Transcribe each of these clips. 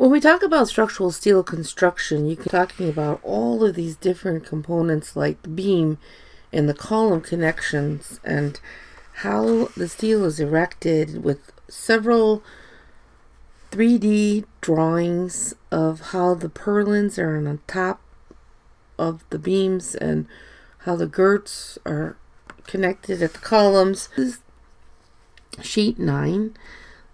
When we talk about structural steel construction, you can be talking about all of these different components like the beam and the column connections and how the steel is erected with several 3D drawings of how the purlins are on top of the beams and how the girts are connected at the columns. This is sheet 9,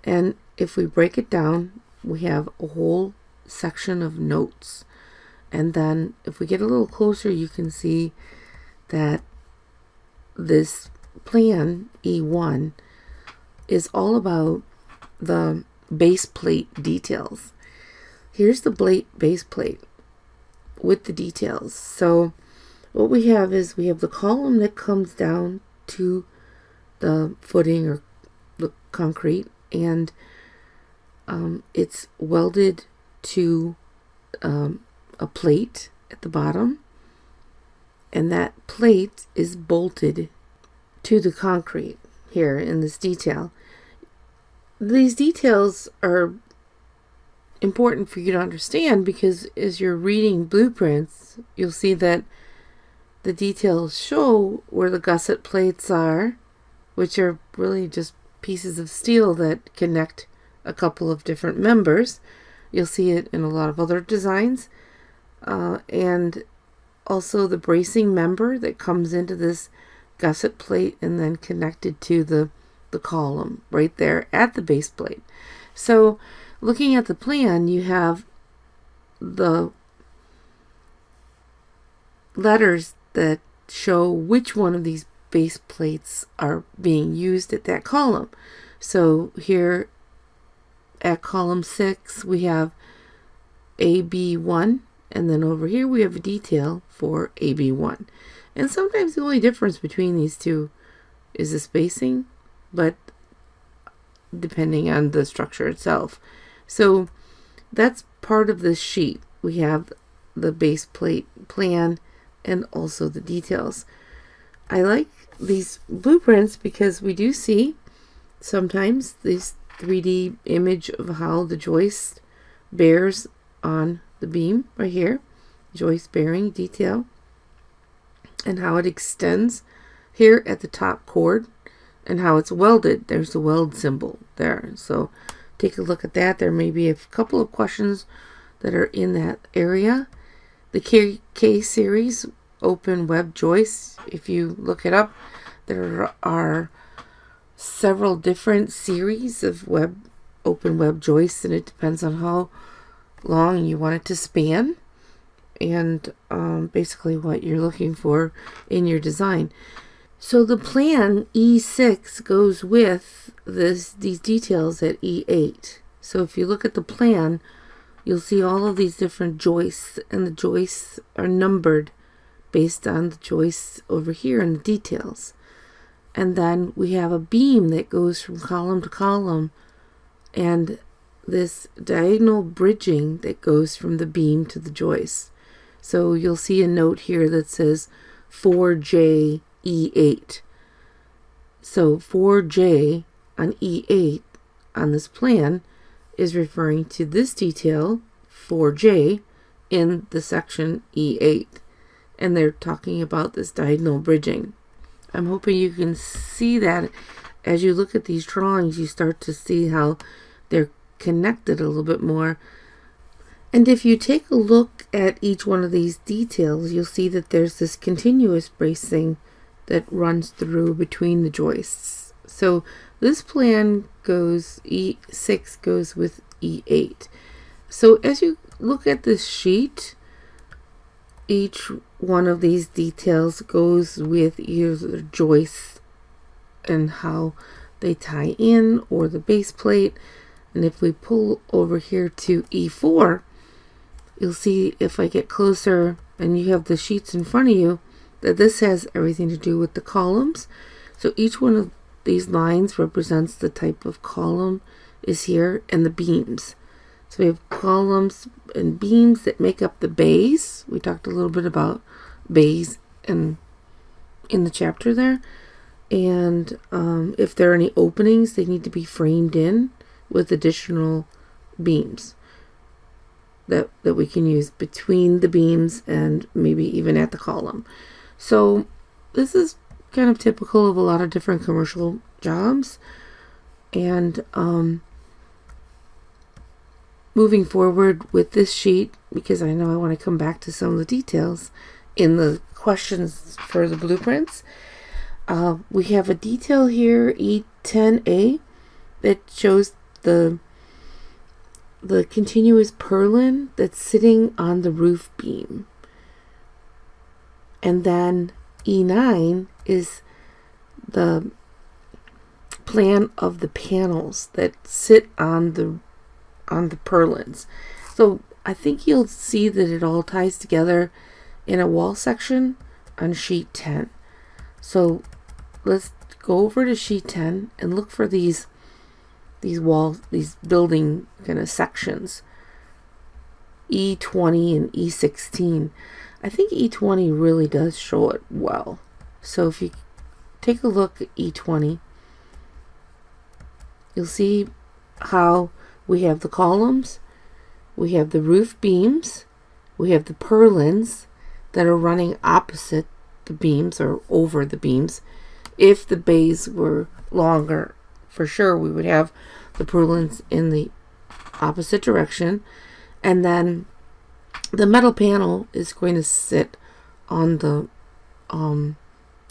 and if we break it down, we have a whole section of notes, and then if we get a little closer, you can see that this plan E1 is all about the base plate details. Here's the base plate with the details. So what we have is we have the column that comes down to the footing or the concrete, and it's welded to a plate at the bottom, and that plate is bolted to the concrete here in this detail. These details are important for you to understand because as you're reading blueprints, you'll see that the details show where the gusset plates are, which are really just pieces of steel that connect a couple of different members. You'll see it in a lot of other designs, and also the bracing member that comes into this gusset plate and then connected to the column right there at the base plate. So looking at the plan, you have the letters that show which one of these base plates are being used at that column. So here at column 6 we have AB1, and then over here we have a detail for AB1. And sometimes the only difference between these two is the spacing, but depending on the structure itself. So that's part of this sheet. We have the base plate plan and also the details. I like these blueprints because we do see sometimes this 3D image of how the joist bears on the beam right here, joist bearing detail, and how it extends here at the top chord and how it's welded. There's the weld symbol there. So take a look at that. There may be a couple of questions that are in that area. The K series open web joists, if you look it up, there are several different series of open web joists, and it depends on how long you want it to span and basically what you're looking for in your design. So the plan E6 goes with these details at E8. So if you look at the plan, you'll see all of these different joists, and the joists are numbered based on the joists over here in the details. And then we have a beam that goes from column to column, and this diagonal bridging that goes from the beam to the joist. So you'll see a note here that says 4J E8. So 4J on E8 on this plan is referring to this detail 4J in the section E8, and they're talking about this diagonal bridging. I'm hoping you can see that as you look at these drawings. You start to see how they're connected a little bit more. And if you take a look at each one of these details, you'll see that there's this continuous bracing that runs through between the joists. So this plan goes, E6 goes with E8. So as you look at this sheet, each one of these details goes with either the joists and how they tie in, or the base plate. And if we pull over here to E4, you'll see, if I get closer and you have the sheets in front of you, that this has everything to do with the columns. So each one of these lines represents the type of column is here, and the beams. So we have columns and beams that make up the bays. We talked a little bit about bays in the chapter there. And if there are any openings, they need to be framed in with additional beams. that we can use between the beams and maybe even at the column. So this is kind of typical of a lot of different commercial jobs. And moving forward with this sheet, because I know I want to come back to some of the details in the questions for the blueprints. We have a detail here, E10A, that shows the continuous purlin that's sitting on the roof beam. And then E9 is the plan of the panels that sit on the purlins. So I think you'll see that it all ties together in a wall section on sheet 10. So let's go over to sheet 10 and look for these building kind of sections. E20 and E16. I think E20 really does show it well. So if you take a look at E20, you'll see how we have the columns, we have the roof beams, we have the purlins that are running opposite the beams or over the beams. If the bays were longer, for sure we would have the purlins in the opposite direction, and then the metal panel is going to sit on the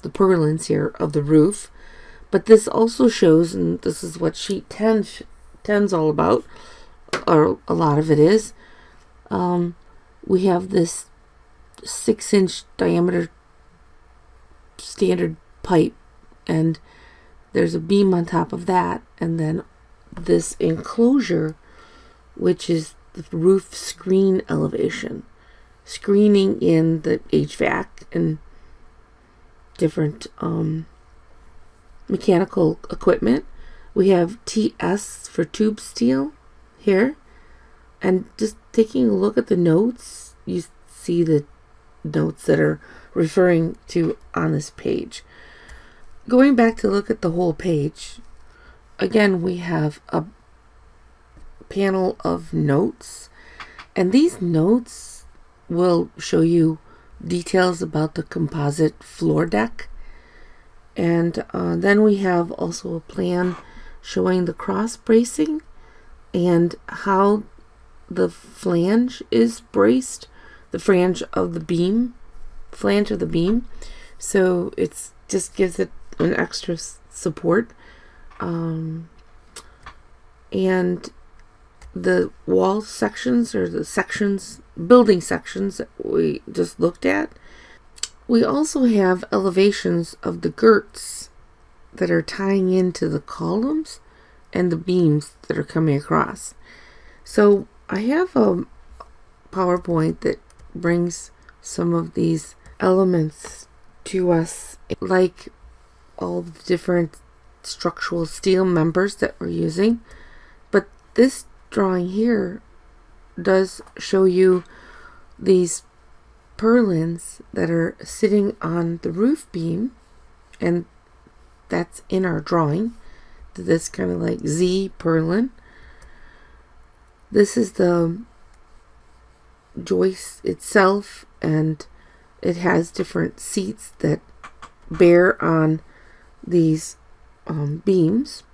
purlins here of the roof. But this also shows, and this is what sheet 10's all about, or a lot of it is, we have this 6-inch diameter standard pipe, and there's a beam on top of that, and then this enclosure, which is the roof screen elevation, screening in the HVAC and different mechanical equipment. We have TS for tube steel here, and just taking a look at the notes, you see the notes that are referring to on this page. Going back to look at the whole page, again we have a panel of notes, and these notes will show you details about the composite floor deck. And then we have also a plan showing the cross bracing and how the flange is braced, the flange of the beam. So it's just gives it an extra support. And the wall sections, or the sections, building sections that we just looked at, we also have elevations of the girts that are tying into the columns and the beams that are coming across. So I have a PowerPoint that brings some of these elements to us, like all the different structural steel members that we're using. But this drawing here does show you these purlins that are sitting on the roof beam, and that's in our drawing, this kind of like Z purlin. This is the joist itself, and it has different seats that bear on these beams.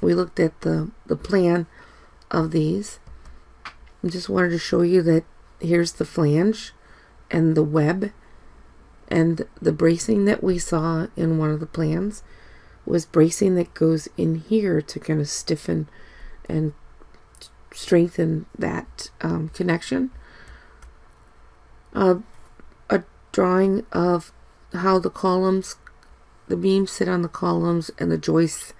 We looked at the plan of these. I just wanted to show you that here's the flange and the web, and the bracing that we saw in one of the plans was bracing that goes in here to kind of stiffen and strengthen that connection. A drawing of how the beams sit on the columns and the joists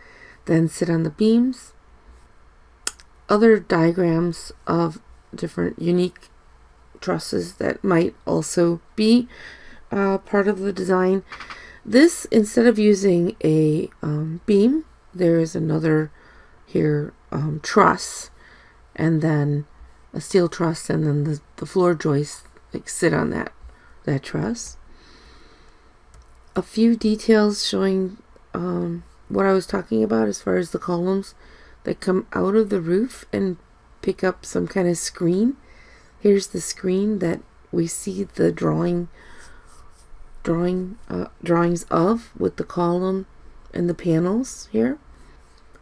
then sit on the beams. Other diagrams of different unique trusses that might also be part of the design. This, instead of using a beam, there is another here truss, and then a steel truss, and then the floor joists like sit on that truss. A few details showing what I was talking about as far as the columns that come out of the roof and pick up some kind of screen Here's the screen that we see the drawings of, with the column and the panels here.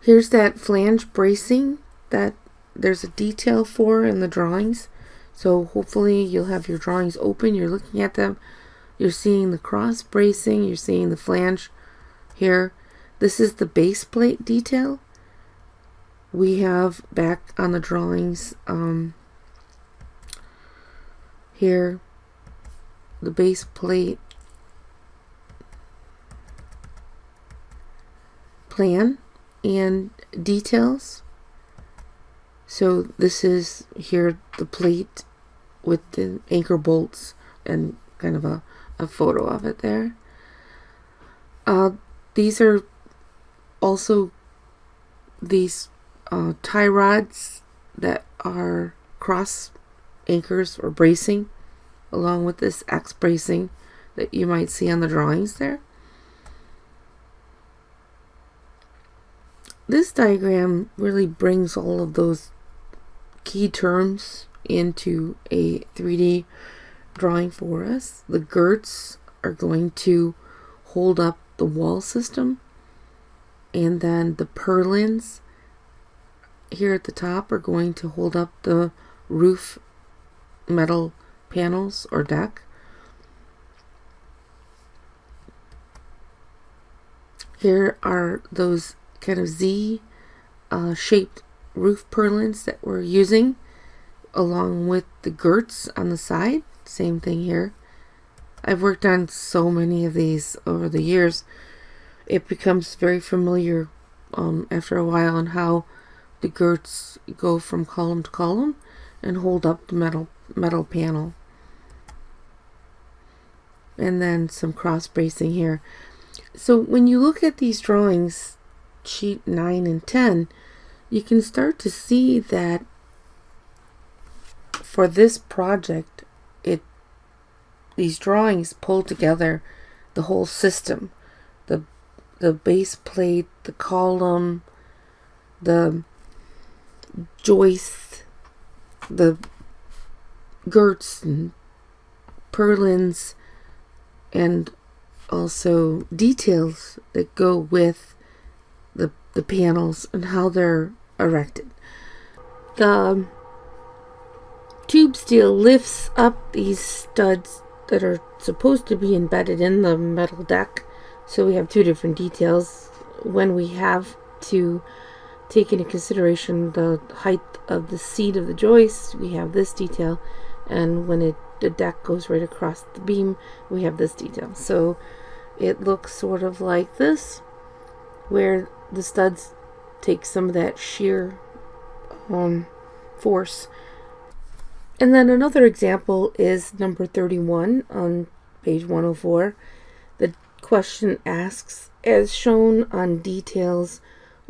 Here's that flange bracing that there's a detail for in the drawings. So hopefully you'll have your drawings open, you're looking at them, you're seeing the cross bracing, you're seeing the flange here. This is the base plate detail. We have back on the drawings here the base plate plan and details. So this is here the plate with the anchor bolts and kind of a photo of it there. These are also these tie rods that are cross anchors or bracing, along with this X bracing that you might see on the drawings there. This diagram really brings all of those key terms into a 3D drawing for us. The girts are going to hold up the wall system, and then the purlins here at the top are going to hold up the roof metal panels or deck. Here are those kind of Z shaped roof purlins that we're using, along with the girts on the side. Same thing here. I've worked on so many of these over the years. It becomes very familiar after a while on how the girts go from column to column and hold up the metal panel. And then some cross bracing here. So when you look at these drawings, sheet 9 and 10, you can start to see that for this project, these drawings pull together the whole system. The base plate, the column, the joist, the girts and purlins, and also details that go with the panels and how they're erected. The tube steel lifts up these studs that are supposed to be embedded in the metal deck. So we have two different details. When we have to take into consideration the height of the seat of the joist, we have this detail, and when the deck goes right across the beam, we have this detail. So it looks sort of like this, where the studs take some of that shear force. And then another example is number 31 on page 104. The question asks, as shown on details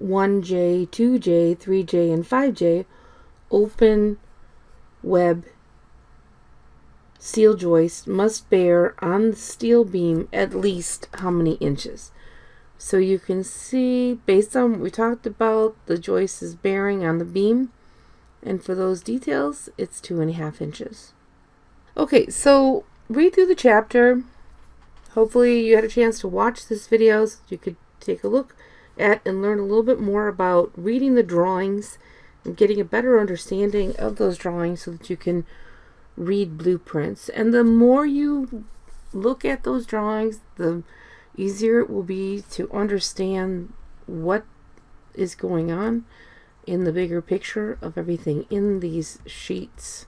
1J, 2J, 3J, and 5J, open web steel joist must bear on the steel beam at least how many inches? So you can see, based on what we talked about, the joist is bearing on the beam, and for those details, it's 2.5 inches. Okay, so read through the chapter. Hopefully you had a chance to watch this video so you could take a look at and learn a little bit more about reading the drawings and getting a better understanding of those drawings so that you can read blueprints. And the more you look at those drawings, the easier it will be to understand what is going on in the bigger picture of everything in these sheets.